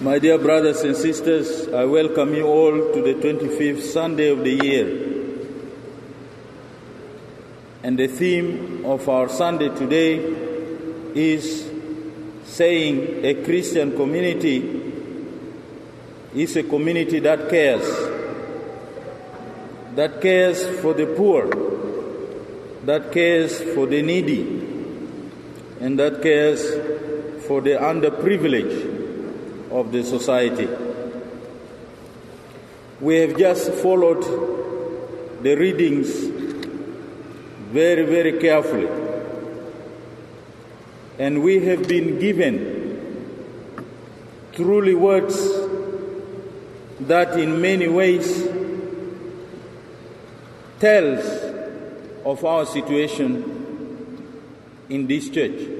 My dear brothers and sisters, I welcome you all to the 25th Sunday of the year. And the theme of our Sunday today is saying a Christian community is a community that cares for the poor, that cares for the needy, and that cares for the underprivileged of the society. We have just followed the readings very, very carefully, and we have been given truly words that in many ways tells of our situation in this church.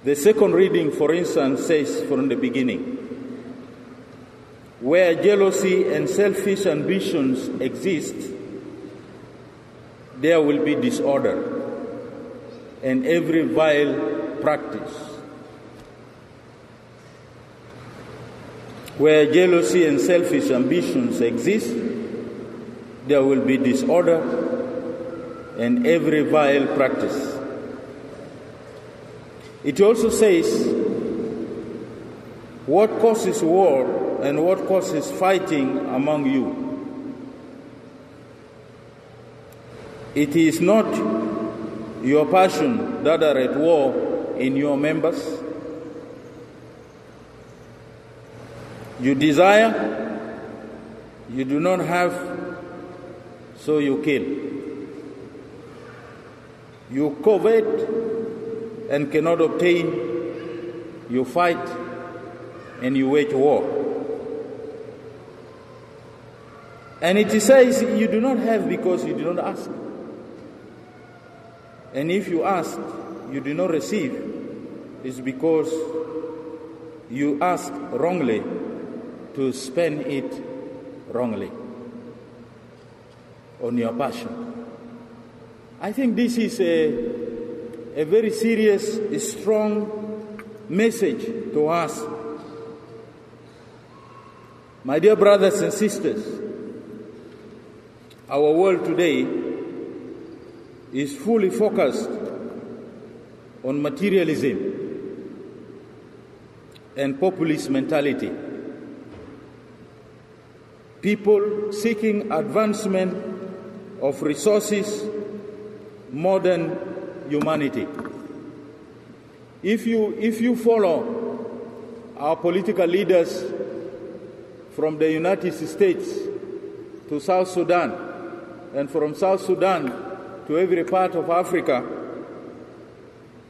The second reading, for instance, says from the beginning, where jealousy and selfish ambitions exist, there will be disorder and every vile practice. Where jealousy and selfish ambitions exist, there will be disorder and every vile practice. It also says what causes war and what causes fighting among you. It is not your passion that are at war in your members. You desire, you do not have, so you kill. You covet and cannot obtain, you fight and you wage war. And it says you do not have because you do not ask. And if you ask, you do not receive, it's because you ask wrongly to spend it wrongly on your passion. I think this is a very serious, strong message to us. My dear brothers and sisters, our world today is fully focused on materialism and populist mentality. People seeking advancement of resources more than humanity. If you follow our political leaders from the United States to South Sudan, and from South Sudan to every part of Africa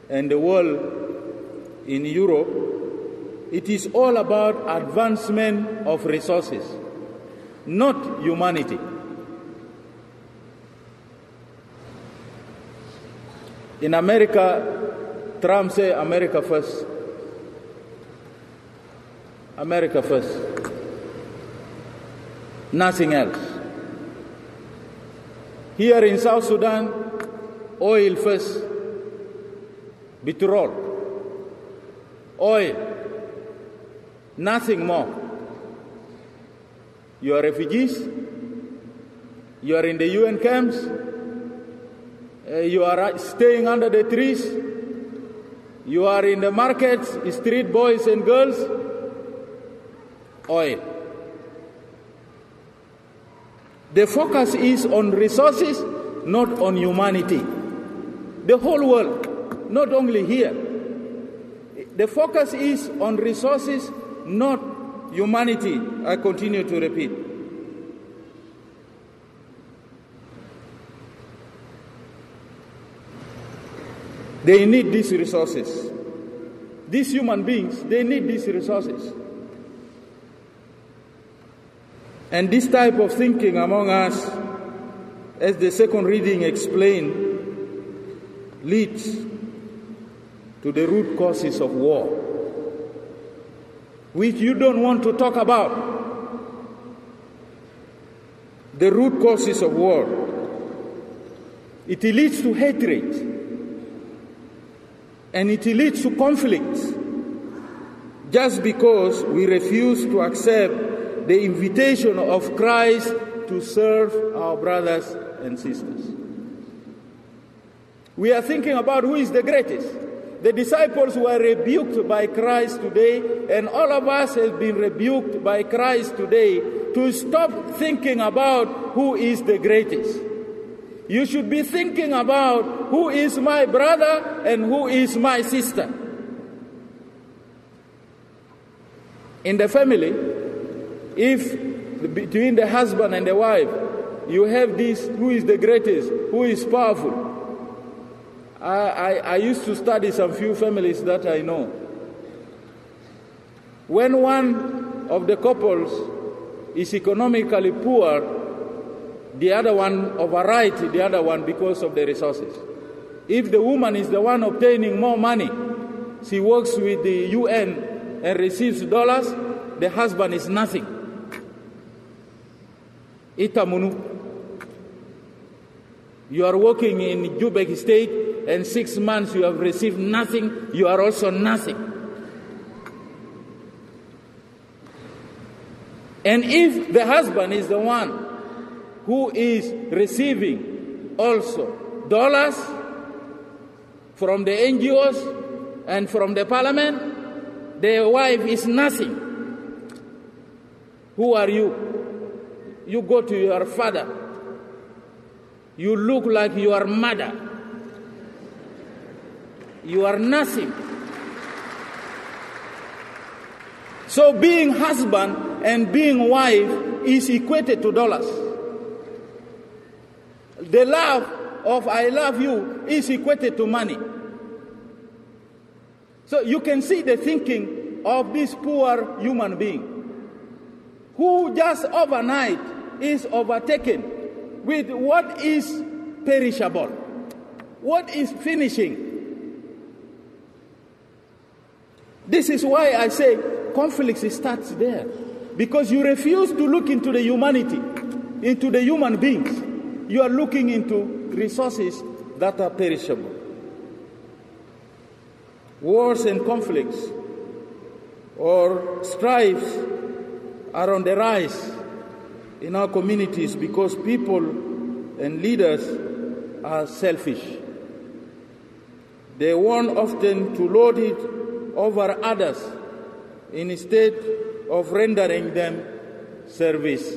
and the world in Europe, it is all about advancement of resources, not humanity. In America, Trump said, America first. America first. Nothing else. Here in South Sudan, oil first. Petrol. Oil. Nothing more. You are refugees. You are in the UN camps. You are staying under the trees. You are in the markets, street boys and girls. Oil. The focus is on resources, not on humanity. The whole world, not only here. The focus is on resources, not humanity. I continue to repeat. They need these resources. These human beings, they need these resources. And this type of thinking among us, as the second reading explained, leads to the root causes of war, which you don't want to talk about. The root causes of war. It leads to hatred. And it leads to conflict. just because we refuse to accept the invitation of Christ to serve our brothers and sisters. We are thinking about who is the greatest. The disciples were rebuked by Christ today, and all of us have been rebuked by Christ today to stop thinking about who is the greatest. You should be thinking about who is my brother and who is my sister. In the family, if between the husband and the wife, you have this, who is the greatest, who is powerful. I used to study some few families that I know. When one of the couples is economically poor, the other one overrides the other one because of the resources. If the woman is the one obtaining more money, she works with the UN and receives dollars, the husband is nothing. Itamunu. You are working in Juba state, and 6 months you have received nothing, you are also nothing. And if the husband is the one who is receiving also dollars from the NGOs and from the parliament, the wife is nothing. Who are you? You go to your father. You look like your mother. You are nothing. So being husband and being wife is equated to dollars. The love of I love you is equated to money. So you can see the thinking of this poor human being who just overnight is overtaken with what is perishable, what is finishing. This is why I say conflict starts there, because you refuse to look into the humanity, into the human beings. You are looking into resources that are perishable. Wars and conflicts or strifes are on the rise in our communities because people and leaders are selfish. They want often to lord it over others instead of rendering them service.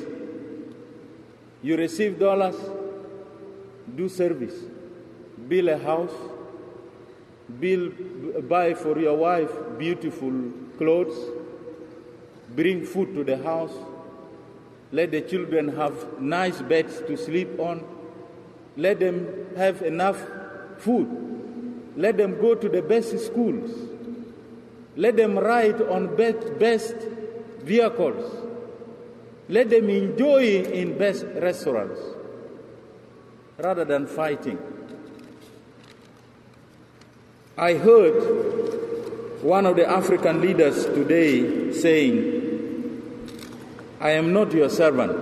You receive dollars, do service. Build a house, buy for your wife beautiful clothes, bring food to the house, let the children have nice beds to sleep on, let them have enough food, let them go to the best schools, let them ride on best vehicles, let them enjoy in best restaurants, rather than fighting. I heard one of the African leaders today saying, I am not your servant.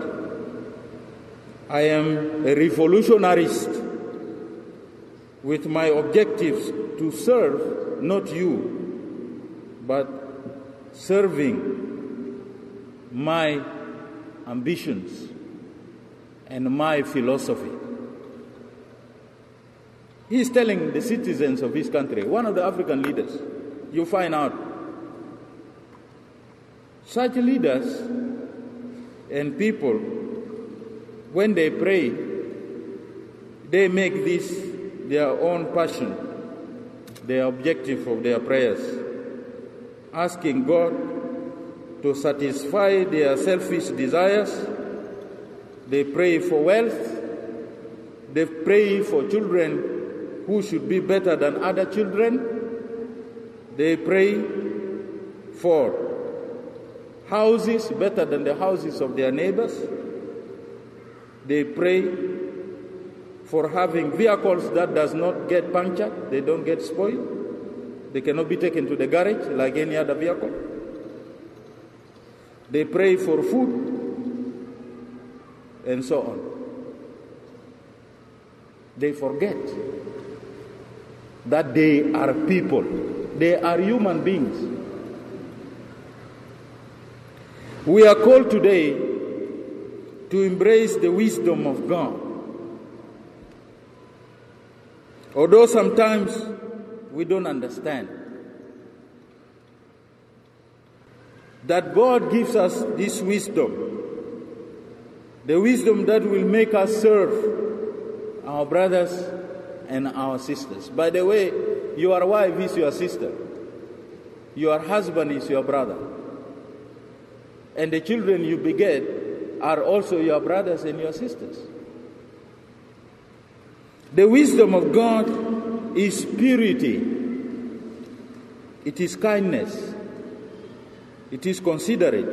I am a revolutionarist with my objectives to serve not you, but serving my ambitions and my philosophy. He is telling the citizens of his country, one of the African leaders, you find out. Such leaders and people, when they pray, they make this their own passion, their objective of their prayers, asking God to satisfy their selfish desires. They pray for wealth. They pray for children who should be better than other children. They pray for houses better than the houses of their neighbors. They pray for having vehicles that does not get punctured, they don't get spoiled. They cannot be taken to the garage like any other vehicle. They pray for food and so on. They forget that they are people. They are human beings. We are called today to embrace the wisdom of God. Although sometimes we don't understand that God gives us this wisdom, the wisdom that will make us serve our brothers and our sisters. By the way, your wife is your sister. Your husband is your brother. And the children you beget are also your brothers and your sisters. The wisdom of God is purity. It is kindness. It is considerate.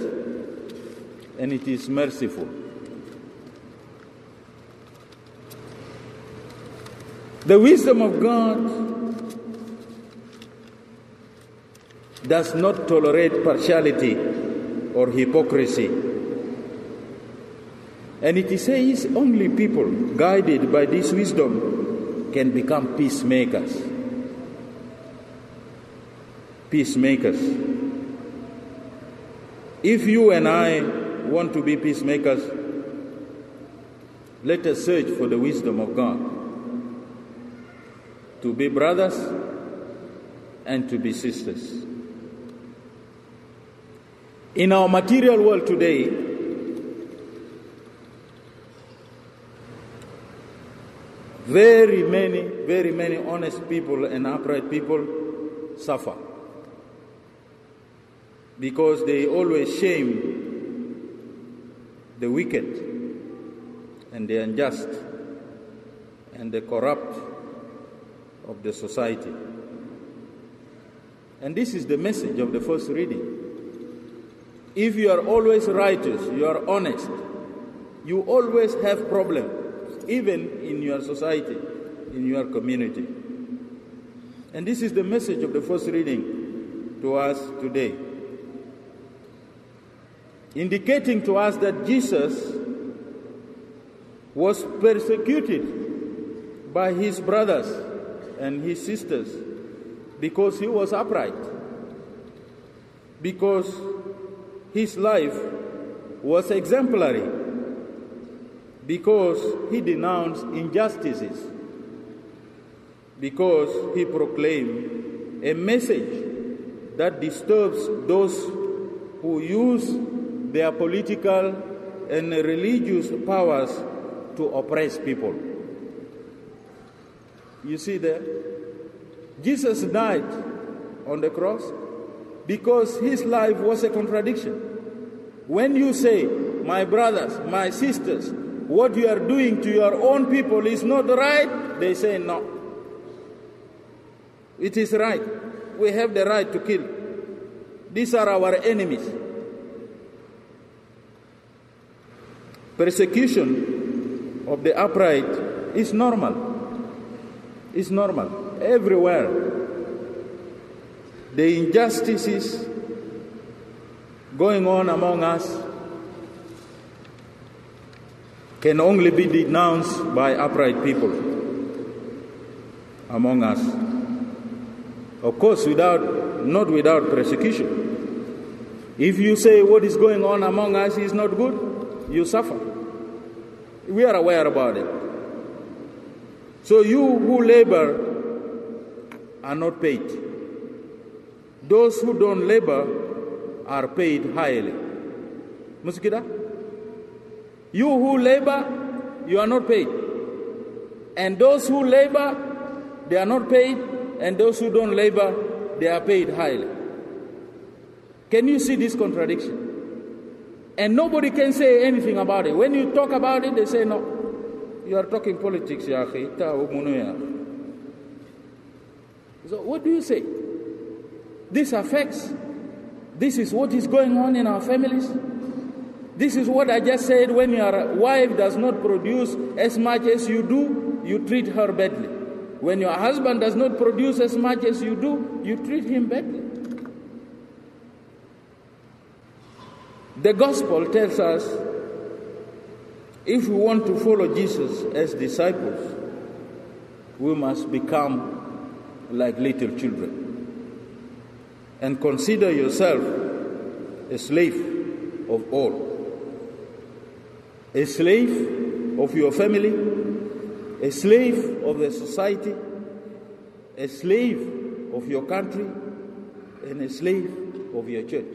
And it is merciful. The wisdom of God does not tolerate partiality or hypocrisy. And it says only people guided by this wisdom can become peacemakers. Peacemakers. If you and I want to be peacemakers, let us search for the wisdom of God. To be brothers and to be sisters. In our material world today, very many honest people and upright people suffer because they always shame the wicked and the unjust and the corrupt of the society. And this is the message of the first reading. If you are always righteous, you are honest, you always have problems, even in your society, in your community. And this is the message of the first reading to us today, indicating to us that Jesus was persecuted by his brothers and his sisters because he was upright, because his life was exemplary, because he denounced injustices, because he proclaimed a message that disturbs those who use their political and religious powers to oppress people. You see there? Jesus died on the cross because his life was a contradiction. When you say, my brothers, my sisters, what you are doing to your own people is not right, they say no. It is right. We have the right to kill. These are our enemies. Persecution of the upright is normal. It's normal. Everywhere. The injustices going on among us can only be denounced by upright people among us. Of course, not without persecution. If you say what is going on among us is not good, you suffer. We are aware about it. So you who labor are not paid. Those who don't labor are paid highly. Muskida? You who labor, you are not paid. And those who labor, they are not paid. And those who don't labor, they are paid highly. Can you see this contradiction? And nobody can say anything about it. When you talk about it, they say, no, you are talking politics, ya akhi. So what do you say? This affects. This is what is going on in our families. This is what I just said. When your wife does not produce as much as you do, you treat her badly. When your husband does not produce as much as you do, you treat him badly. The gospel tells us if we want to follow Jesus as disciples, we must become like little children and consider yourself a slave of all. A slave of your family, a slave of the society, a slave of your country, and a slave of your church.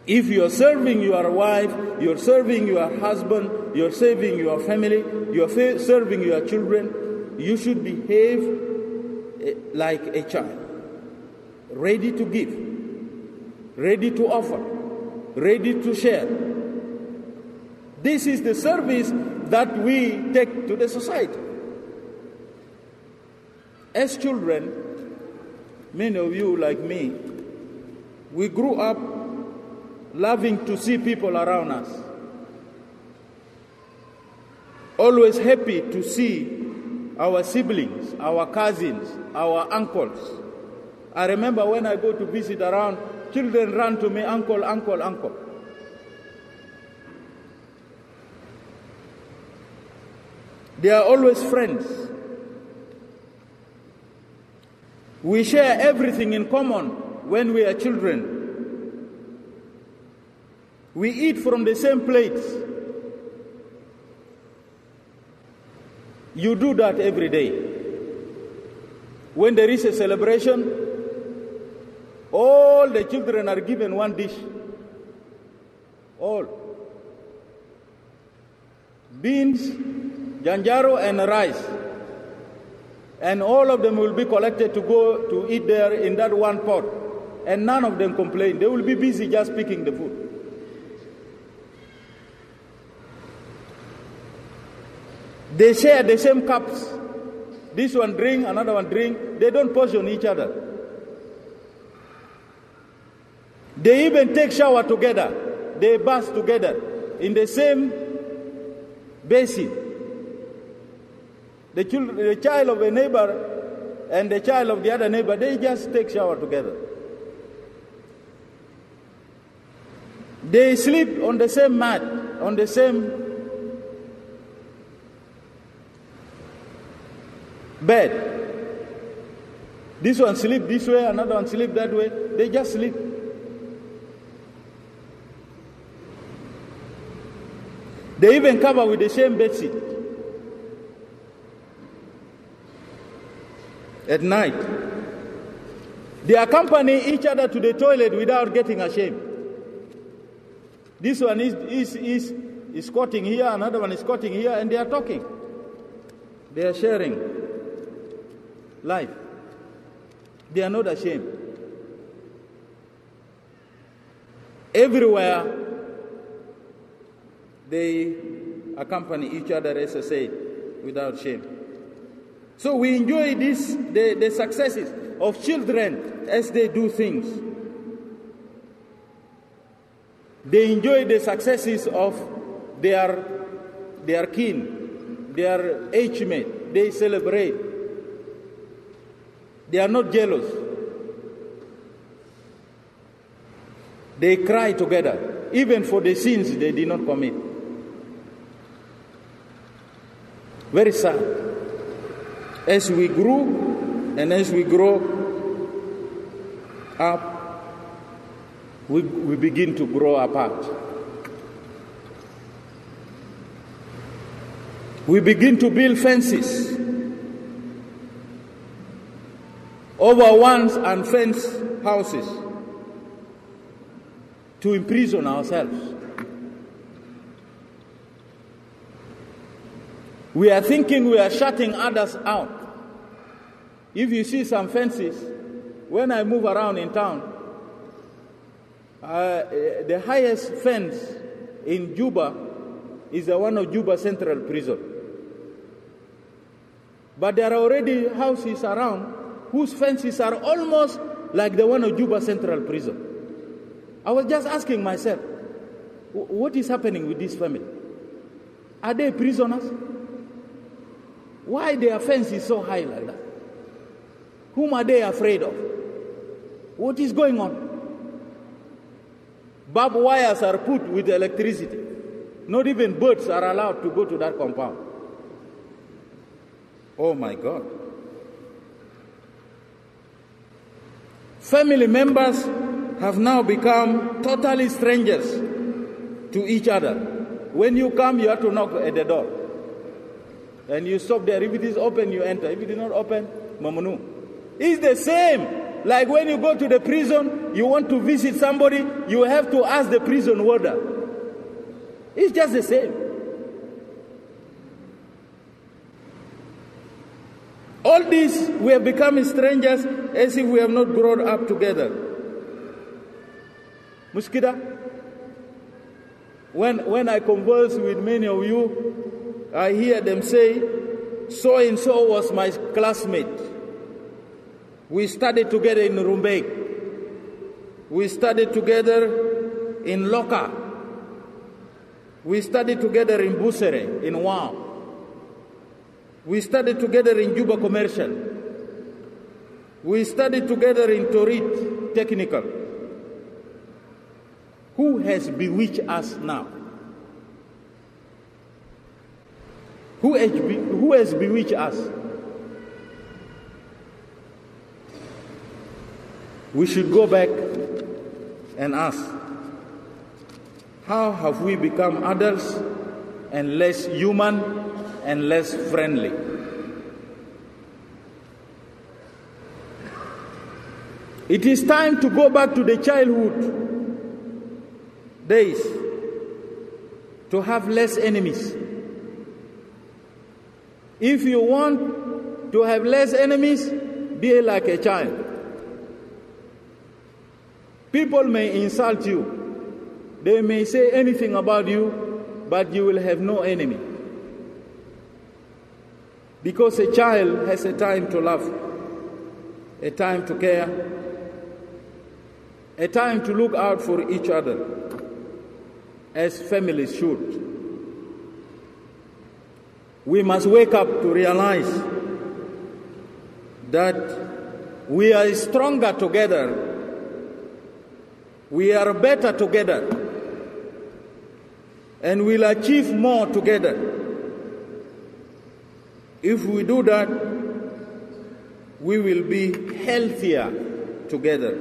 If you are serving your wife, you are serving your husband, you are serving your family, you are serving your children, you should behave like a child, ready to give, ready to offer, ready to share. This is the service that we take to the society. As children, many of you like me, we grew up loving to see people around us, always happy to see our siblings, our cousins, our uncles. I remember when I go to visit around, children run to me, uncle, uncle, uncle. They are always friends. We share everything in common when we are children. We eat from the same plates. You do that every day. When there is a celebration, all the children are given one dish. All. Beans, janjaro, and rice. And all of them will be collected to go to eat there in that one pot. And none of them complain. They will be busy just picking the food. They share the same cups. This one drink, another one drink. They don't portion each other. They even take shower together. They bath together in the same basin. The child of a neighbor and the child of the other neighbor, they just take shower together. They sleep on the same mat, on the same bed. This one sleep this way, another one sleep that way. They just sleep. They even cover with the same bedsheet. At night, they accompany each other to the toilet without getting ashamed. This one is squatting here, another one is squatting here, and they are talking. They are sharing life. They are not ashamed. Everywhere they accompany each other, as I say, without shame. So we enjoy the successes of children as they do things. They enjoy the successes of their kin, their age mate. They celebrate. They are not jealous. They cry together, even for the sins they did not commit. Very sad. As we grew and as we grow up, we begin to grow apart. We begin to build fences over once unfenced houses to imprison ourselves. We are thinking we are shutting others out. If you see some fences, when I move around in town, the highest fence in Juba is the one of Juba Central Prison. But there are already houses around whose fences are almost like the one of Juba Central Prison. I was just asking myself, what is happening with this family? Are they prisoners? Why their fence is so high like that? Whom are they afraid of? What is going on? Barbed wires are put with electricity. Not even birds are allowed to go to that compound. Oh my God. Family members have now become totally strangers to each other. When you come, you have to knock at the door. And you stop there. If it is open, you enter. If it is not open, mamanu. It's the same. Like when you go to the prison, you want to visit somebody, you have to ask the prison warder. It's just the same. All this, we have become strangers as if we have not grown up together. Muskida, when I converse with many of you, I hear them say, so-and-so was my classmate. We studied together in Rumbek. We studied together in Loka. We studied together in Busere, in Wam. We studied together in Juba Commercial. We studied together in Torit Technical. Who has bewitched us now? Who has bewitched us? We should go back and ask, how have we become adults and less human and less friendly? It is time to go back to the childhood days, to have less enemies. If you want to have less enemies, be like a child. People may insult you. They may say anything about you, but you will have no enemy. Because a child has a time to love, a time to care, a time to look out for each other, as families should. We must wake up to realize that we are stronger together. We are better together, and we'll achieve more together. If we do that, we will be healthier together,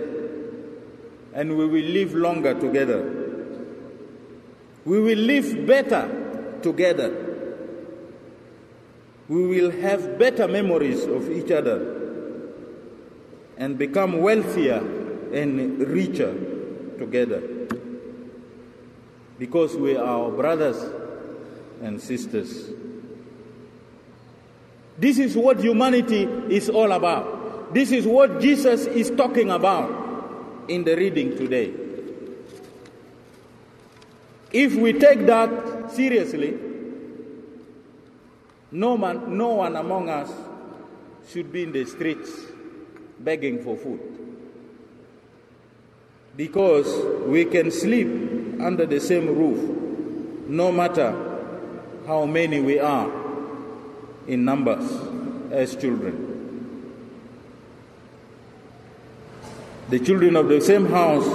and we will live longer together. We will live better together. We will have better memories of each other and become wealthier and richer together, because we are our brothers and sisters. This is what humanity is all about. This is what Jesus is talking about in the reading today. If we take that seriously, no one among us should be in the streets begging for food, because we can sleep under the same roof no matter how many we are in numbers as children. The children of the same house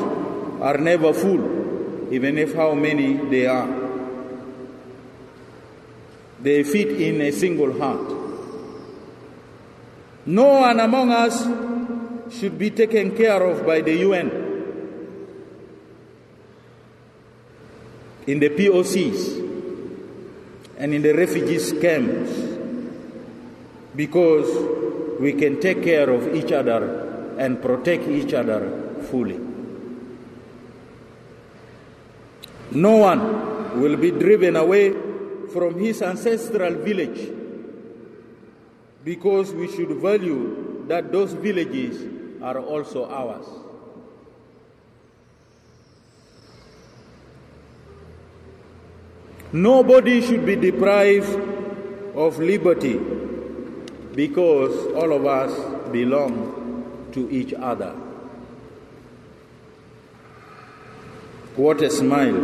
are never full, even if how many they are. They fit in a single heart. No one among us should be taken care of by the UN. In the POCs and in the refugees camps, because we can take care of each other and protect each other fully. No one will be driven away from his ancestral village, because we should value that those villages are also ours. Nobody should be deprived of liberty, because all of us belong to each other. What a smile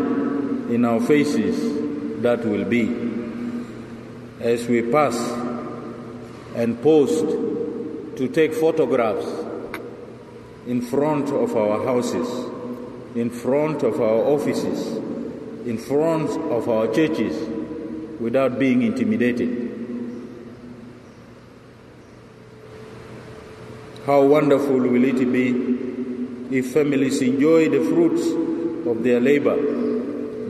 in our faces that will be as we pass and pause to take photographs in front of our houses, in front of our offices, in front of our churches, without being intimidated. How wonderful will it be if families enjoy the fruits of their labor,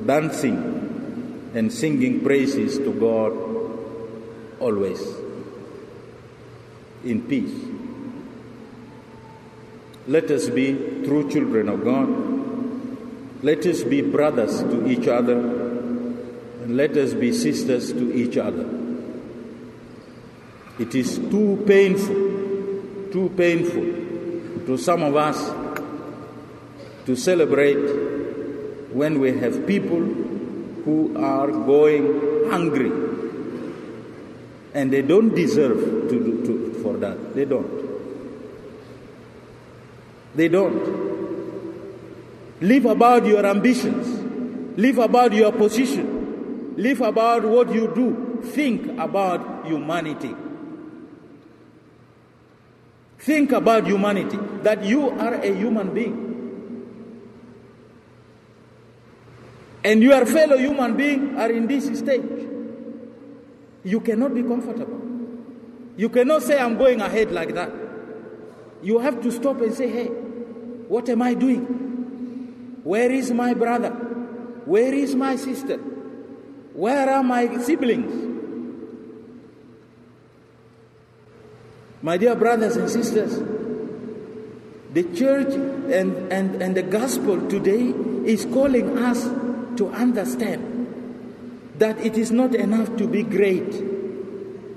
dancing and singing praises to God always in peace. Let us be true children of God. Let us be brothers to each other, and let us be sisters to each other. It is too painful to some of us to celebrate when we have people who are going hungry, and they don't deserve for that. They don't. Live about your ambitions. Live about your position. Live about what you do. Think about humanity. Think about humanity, that you are a human being. And your fellow human beings are in this stage. You cannot be comfortable. You cannot say, I'm going ahead like that. You have to stop and say, hey, what am I doing? Where is my brother? Where is my sister? Where are my siblings? My dear brothers and sisters, the church and the gospel today is calling us to understand that it is not enough to be great.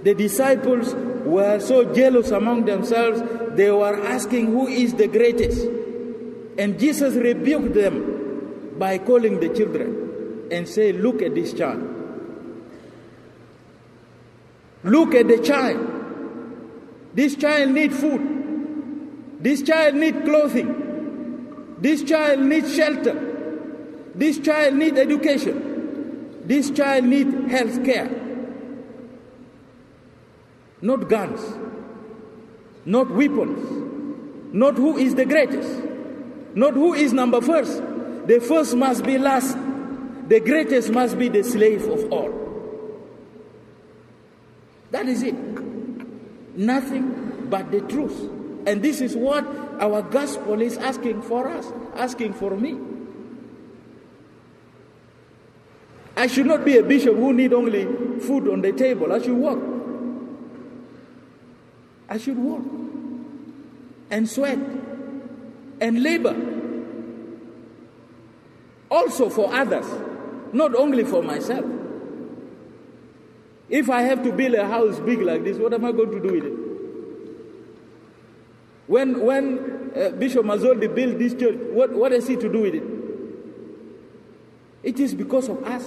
The disciples were so jealous among themselves, they were asking who is the greatest. And Jesus rebuked them by calling the children and say, look at this child. Look at the child. This child needs food. This child needs clothing. This child needs shelter. This child needs education. This child needs health care. Not guns. Not weapons. Not who is the greatest. Not who is number first. The first must be last. The greatest must be the slave of all. That is it. Nothing but the truth. And this is what our gospel is asking for us, asking for me. I should not be a bishop who need only food on the table. I should work. I should work and sweat and labor. Also for others, not only for myself. If I have to build a house big like this, what am I going to do with it? When Bishop Mazoldi built this church, what has he to do with it? It is because of us.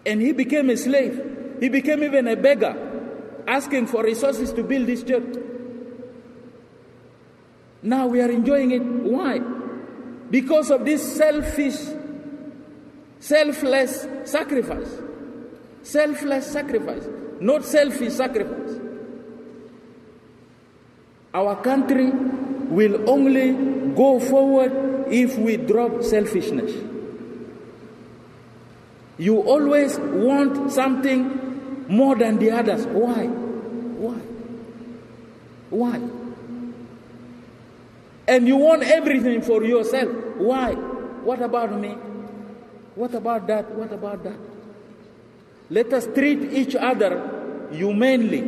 And he became a slave. He became even a beggar, asking for resources to build this church. Now we are enjoying it. Why? Because of this selfless sacrifice. Selfless sacrifice, not selfish sacrifice. Our country will only go forward if we drop selfishness. You always want something more than the others. Why? And you want everything for yourself. Why? What about me? What about that? What about that? Let us treat each other humanely.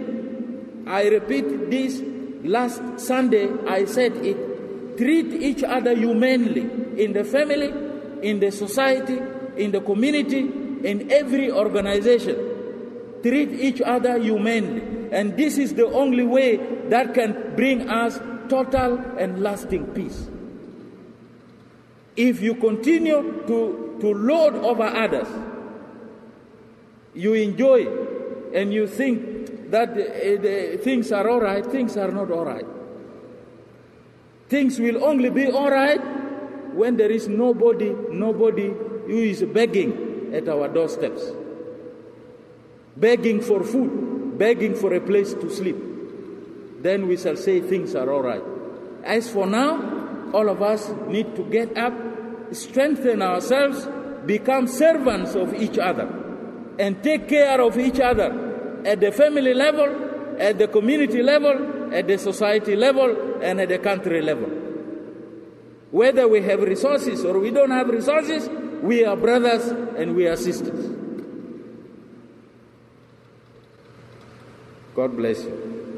I repeat this, last Sunday I said it. Treat each other humanely in the family, in the society, in the community, in every organization. Treat each other humanely. And this is the only way that can bring us total and lasting peace. If you continue to lord over others, you enjoy and you think that things are all right, things are not all right. Things will only be all right when there is nobody who is begging at our doorsteps, begging for food, begging for a place to sleep. Then we shall say things are all right. As for now, all of us need to get up, strengthen ourselves, become servants of each other, and take care of each other at the family level, at the community level, at the society level, and at the country level. Whether we have resources or we don't have resources, we are brothers and we are sisters. God bless you.